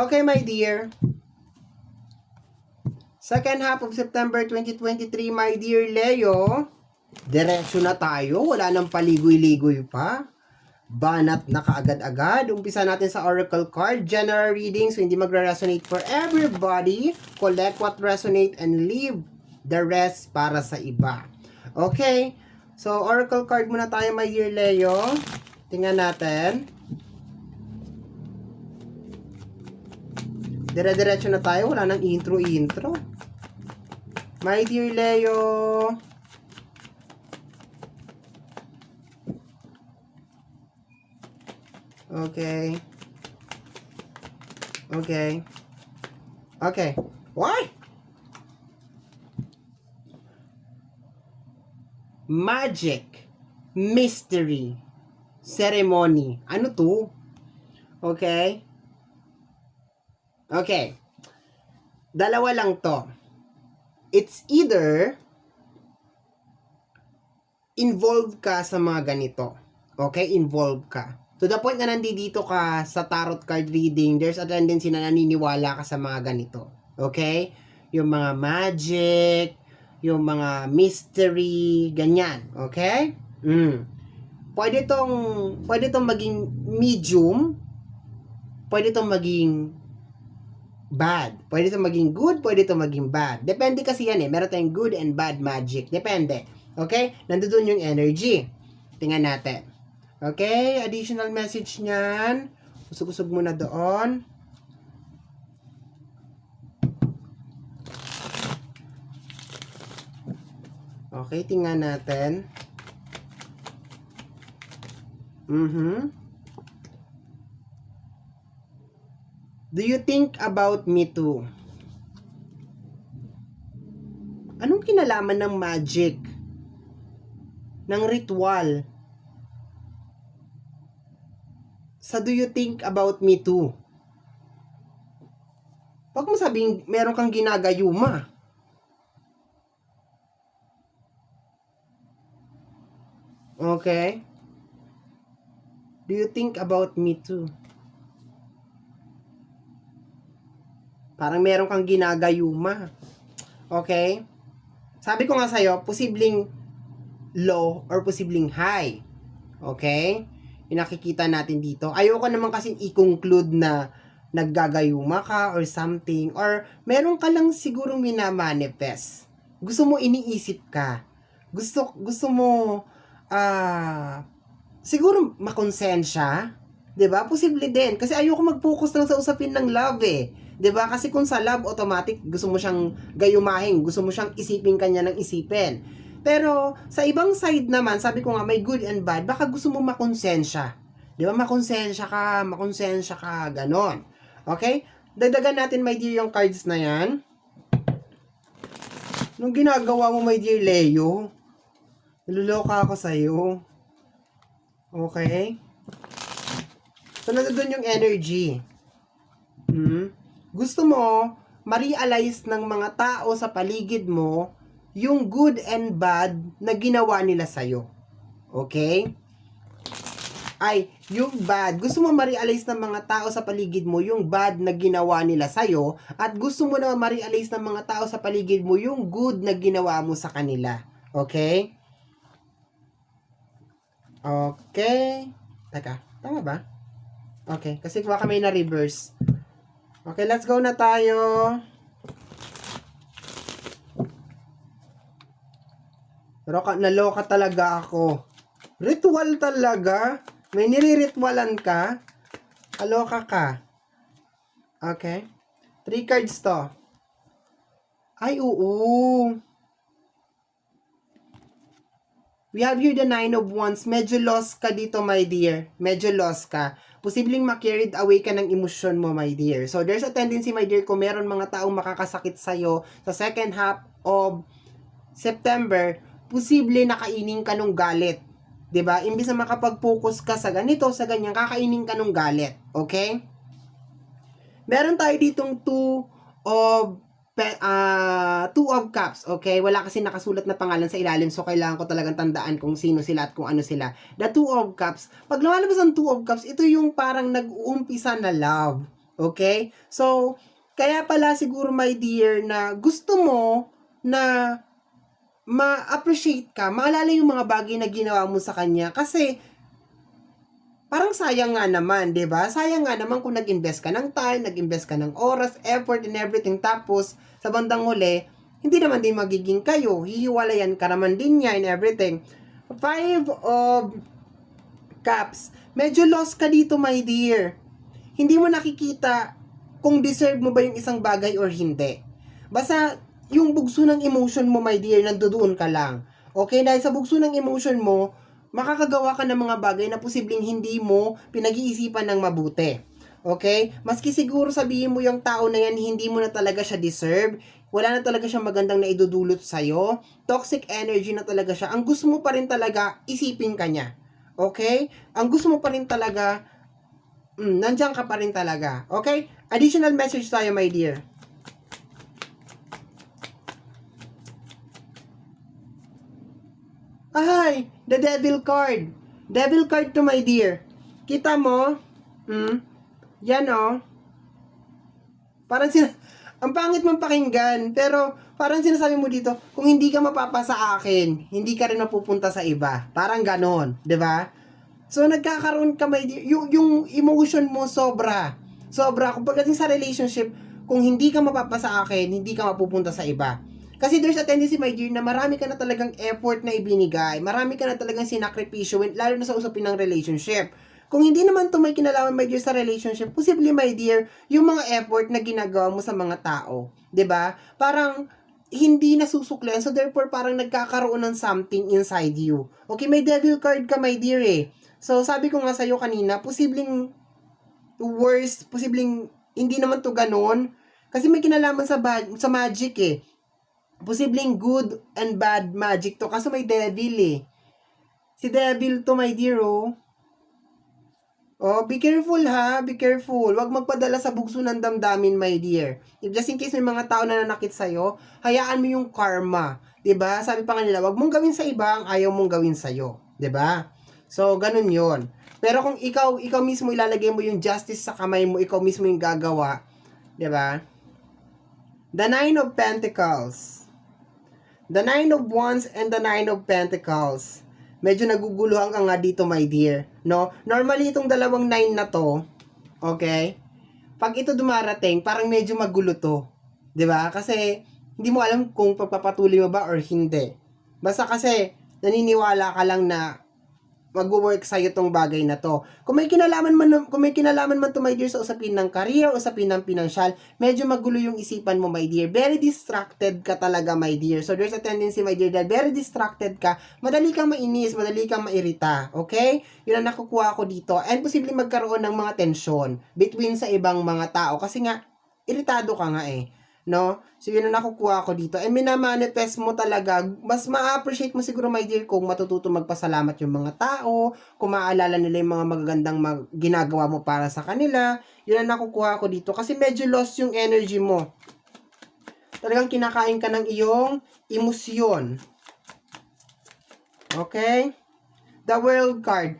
Okay, my dear. Second half of September 2023, my dear Leo. Diretso na tayo. Wala nang paligoy-ligoy pa. Banat na kaagad-agad. Umpisa natin sa Oracle card. General reading, so hindi magre-resonate for everybody. Collect what resonate and leave the rest para sa iba. Okay? So, Oracle card muna tayo, my dear Leo. Tingnan natin. Dire-diretso na tayo. Wala nang intro. My dear Leo. Okay. Why? Magic. Mystery. Ceremony. Ano to? Okay. Dalawa lang to. It's either involved ka sa mga ganito. Okay? Involved ka. To the point na nandito ka sa tarot card reading, there's a tendency na naniniwala ka sa mga ganito. Okay? Yung mga magic, yung mga mystery, ganyan. Okay? Pwede tong maging medium, pwede tong maging bad. Pwede itong maging good, pwede itong maging bad. Depende kasi yan eh. Meron tayong good and bad magic. Depende. Okay? Nandun yung energy. Tingnan natin. Okay? Additional message niyan. Usog-usog muna doon. Okay, tingnan natin. Do you think about me too? Anong kinalaman ng magic? Ng ritual? Sa do you think about me too? Pag mo sabing meron kang ginagayuma. Okay? Do you think about me too? Parang meron kang ginagayuma. Okay? Sabi ko nga sa'yo, posibleng low or posibleng high. Okay? Yung nakikita natin dito. Ayoko naman kasing i-conclude na naggagayuma ka or something. Or meron ka lang sigurong minamanifest. Gusto mo iniisip ka. Gusto mo siguro makonsensya. 'Di ba? Posible din. Kasi ayoko mag-focus lang sa usapin ng love eh. 'Di ba? Kasi kung sa love, automatic gusto mo siyang gayumahin, gusto mo siyang isipin kanya ng isipin. Pero sa ibang side naman, sabi ko nga may good and bad, baka gusto mo makonsensya. 'Di ba? Makonsensya ka, ganon. Okay? Dagdagan natin, my dear, yung cards na 'yan. Nung ginagawa mo, my dear Leo, naluloka ako sa iyo. Okay? So, nandun yung energy. Gusto mo ma-realize ng mga tao sa paligid mo yung good and bad na ginawa nila sa'yo. Okay? Ay, yung bad. Gusto mo ma-realize ng mga tao sa paligid mo yung bad na ginawa nila sa'yo at gusto mo na ma-realize ng mga tao sa paligid mo yung good na ginawa mo sa kanila. Okay? Okay. Teka, tama ba? Okay, kasi baka may na-reverse. Okay, let's go na tayo. Pero naloka talaga ako. Ritual talaga? May nire-ritualan ka? Kaloka ka. Okay. 3 cards to. Ay, oo. We have here the 9 of Wands. Medyo lost ka dito, my dear. Medyo lost ka. Posibleng ma-carried away ka ng emosyon mo, my dear. So, there's a tendency, my dear, kung meron mga taong makakasakit sa'yo sa second half of September, posible nakainin ka nung galit. 'Di ba? Imbis na makapag-focus ka sa ganito, sa ganyan, kakainin ka nung galit. Okay? Meron tayo ditong 2 of cups, okay? Wala kasi nakasulat na pangalan sa ilalim, so kailangan ko talagang tandaan kung sino sila at kung ano sila. The 2 of cups, pag lumalabas ang 2 of cups, ito yung parang nag-uumpisa na love, Okay? So, kaya pala siguro, my dear, na gusto mo na ma-appreciate ka, maalala yung mga bagay na ginawa mo sa kanya. Kasi, parang sayang nga naman, 'di ba? Sayang nga naman kung nag-invest ka ng time, nag-invest ka ng oras, effort, and everything. Tapos, sa bandang huli, hindi naman din magiging kayo. Hihiwalayan ka naman din niya and everything. 5 of Cups. Medyo lost ka dito, my dear. Hindi mo nakikita kung deserve mo ba yung isang bagay or hindi. Basta, yung bugso ng emotion mo, my dear, nandoon ka lang. Okay? Dahil sa bugso ng emotion mo, makakagawa ka ng mga bagay na posibleng hindi mo pinag-iisipan ng mabuti. Okay? Maski siguro sabihin mo yung tao na yan, hindi mo na talaga siya deserve, wala na talaga siya magandang naidudulot sa'yo, toxic energy na talaga siya, ang gusto mo pa rin talaga, isipin ka niya. Okay? Ang gusto mo pa rin talaga, nandiyan ka pa rin talaga. Okay? Additional message tayo, my dear. Ay, the devil card. Devil card to, my dear. Kita mo? Yan, oh. Parang ang pangit mong pakinggan, pero parang sinasabi mo dito, kung hindi ka mapapa sa akin, hindi ka rin mapupunta sa iba. Parang ganon, 'di ba? So, nagkakaroon ka, my dear, yung emotion mo sobra. Sobra. Kung pagdating sa relationship, kung hindi ka mapapa sa akin, hindi ka mapupunta sa iba. Kasi there's a tendency, my dear, na marami ka na talagang effort na ibinigay. Marami ka na talagang sinakripisyo, lalo na sa usapin ng relationship. Kung hindi naman to may kinalaman, my dear, sa relationship, posible, my dear, yung mga effort na ginagawa mo sa mga tao. 'Di ba? Parang, hindi nasusuklian. So, therefore, parang nagkakaroon ng something inside you. Okay, may devil card ka, my dear, eh. So, sabi ko nga sa'yo kanina, posibleng worst, posibleng hindi naman to ganon. Kasi may kinalaman sa magic, eh. Posibleng good and bad magic to. Kaso may devil, eh. Si devil to, my dear, oh. Oh, be careful, ha. Be careful. Huwag magpadala sa bugso ng damdamin, my dear. If just in case may mga tao na nanakit sa'yo, hayaan mo yung karma. 'Di ba? Sabi pa nga nila, huwag mong gawin sa iba ang ayaw mong gawin sa'yo. 'Di ba? So, ganun yon. Pero kung ikaw mismo ilalagay mo yung justice sa kamay mo, ikaw mismo yung gagawa. 'Di ba? The Nine of Pentacles. The Nine of Wands and the Nine of Pentacles. Medyo naguguluhan ka nga dito, my dear. No? Normally, itong dalawang 9 na to, okay? Pag ito dumarating, parang medyo magulo to. 'Di ba? Kasi, hindi mo alam kung pagpapatuloy mo ba or hindi. Basta kasi, naniniwala ka lang na mag-work sa'yo tong bagay na to. Kung may kinalaman man to, my dear, sa usapin ng career, usapin ng pinansyal, medyo magulo yung isipan mo, my dear. Very distracted ka talaga, my dear. So, there's a tendency, my dear, that very distracted ka, madali kang mainis, madali kang mairita. Okay? Yun ang nakukuha ko dito. And posibleng magkaroon ng mga tensyon between sa ibang mga tao. Kasi nga, iritado ka nga eh. No? So, yun ang nakukuha ko dito. And minamanifest mo talaga, mas ma-appreciate mo siguro, my dear, kung matututo magpasalamat yung mga tao, kung maaalala nila yung mga magagandang ginagawa mo para sa kanila. Yun ang nakukuha ko dito. Kasi medyo lost yung energy mo. Talagang kinakain ka ng iyong emosyon. Okay? The World card.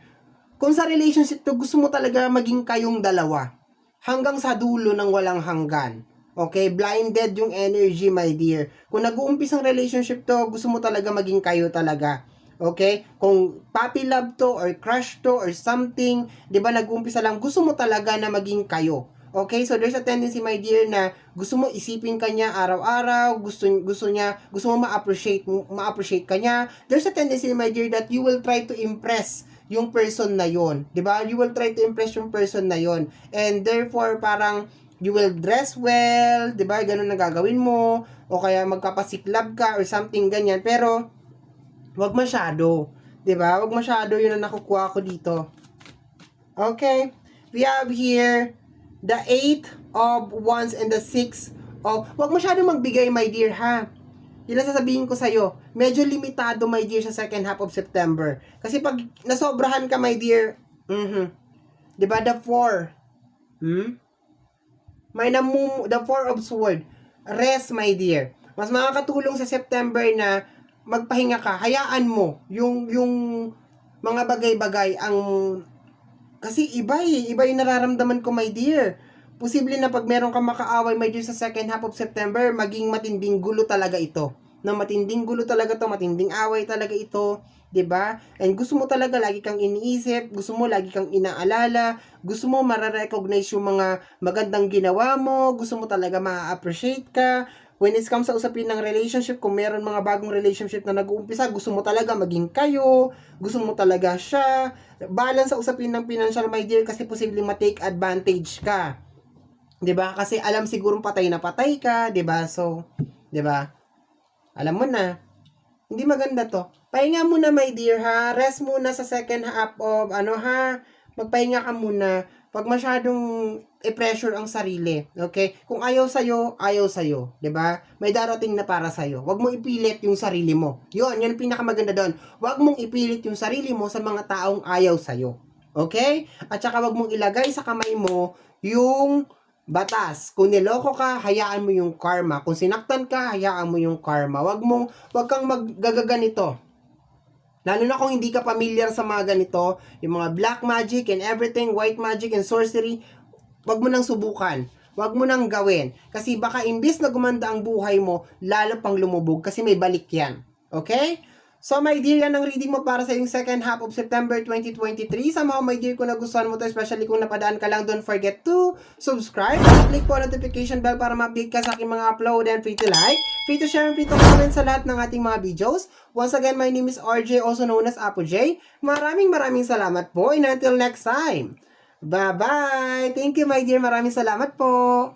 Kung sa relationship to, gusto mo talaga maging kayong dalawa. Hanggang sa dulo ng walang hanggan. Okay, blinded yung energy, my dear. Kung nag-uumpisang relationship to, gusto mo talaga maging kayo talaga. Okay? Kung puppy love to, or crush to, or something, di ba, nag-uumpisa lang, gusto mo talaga na maging kayo. Okay? So, there's a tendency, my dear, na gusto mo isipin kanya araw-araw, gusto mo ma-appreciate kanya. There's a tendency, my dear, that you will try to impress yung person na yon, di ba? You will try to impress yung person na yon. And therefore, parang, you will dress well, 'di ba? Ganun ang gagawin mo, o kaya magpapasiklab ka or something ganyan, pero wag masyado, 'di ba? Wag masyado, 'yun ang nakukuha ko dito. Okay? We have here the 8 of Wands and the 6 of, wag masyado magbigay, my dear, ha? Yun ang sasabihin ko sa'yo. Medyo limitado, my dear, sa second half of September. Kasi pag nasobrahan ka, my dear, 'di ba, the 4, may the 4 of Swords. Rest, my dear. Mas makakatulong sa September na magpahinga ka. Hayaan mo yung mga bagay-bagay ang, kasi iba yung nararamdaman ko, my dear. posible na pag meron kang makaaway, my dear, sa second half of September, maging matinding gulo talaga ito. Na matinding gulo talaga to, matinding away talaga ito, 'di ba? And gusto mo talaga lagi kang iniisip, gusto mo lagi kang inaalala, gusto mo mare-recognize yung mga magandang ginawa mo, gusto mo talaga ma-appreciate ka. When it comes sa usapin ng relationship, kung meron mga bagong relationship na nag-uumpisa, gusto mo talaga maging kayo, gusto mo talaga siya. Balance sa usapin ng financial, my dear, kasi posibleng ma-take advantage ka. 'Di ba? Kasi alam sigurong patay na patay ka, 'di ba? So, 'di ba? Alam mo na, hindi maganda to. Pahinga muna, my dear, ha? Rest muna sa second half of, ha? Magpahinga ka muna. Pag masyadong i-pressure ang sarili, okay? Kung ayaw sa'yo, ayaw sa'yo. 'Di ba? May darating na para sa'yo. Huwag mong ipilit yung sarili mo. Yun ang pinakamaganda doon. Huwag mong ipilit yung sarili mo sa mga taong ayaw sa'yo. Okay? At saka huwag mong ilagay sa kamay mo yung batas. Kung niloko ka, hayaan mo yung karma. Kung sinaktan ka, hayaan mo yung karma. Wag kang maggagaganito. Lalo na kung hindi ka familiar sa mga ganito, yung mga black magic and everything, white magic and sorcery, wag mo nang subukan. Wag mo nang gawin. Kasi baka imbis na gumanda ang buhay mo, lalo pang lumubog kasi may balik yan. Okay? So, my dear, yan ang reading mo para sa yung second half of September 2023. Somehow, my dear, kung nagustuhan mo to, especially kung napadaan ka lang, don't forget to subscribe. Click po notification bell para ma-update ka sa aking mga upload, and free to like, free to share, and free to comment sa lahat ng ating mga videos. Once again, my name is RJ, also known as Apo J. Maraming salamat po, and until next time. Bye-bye! Thank you, my dear. Maraming salamat po.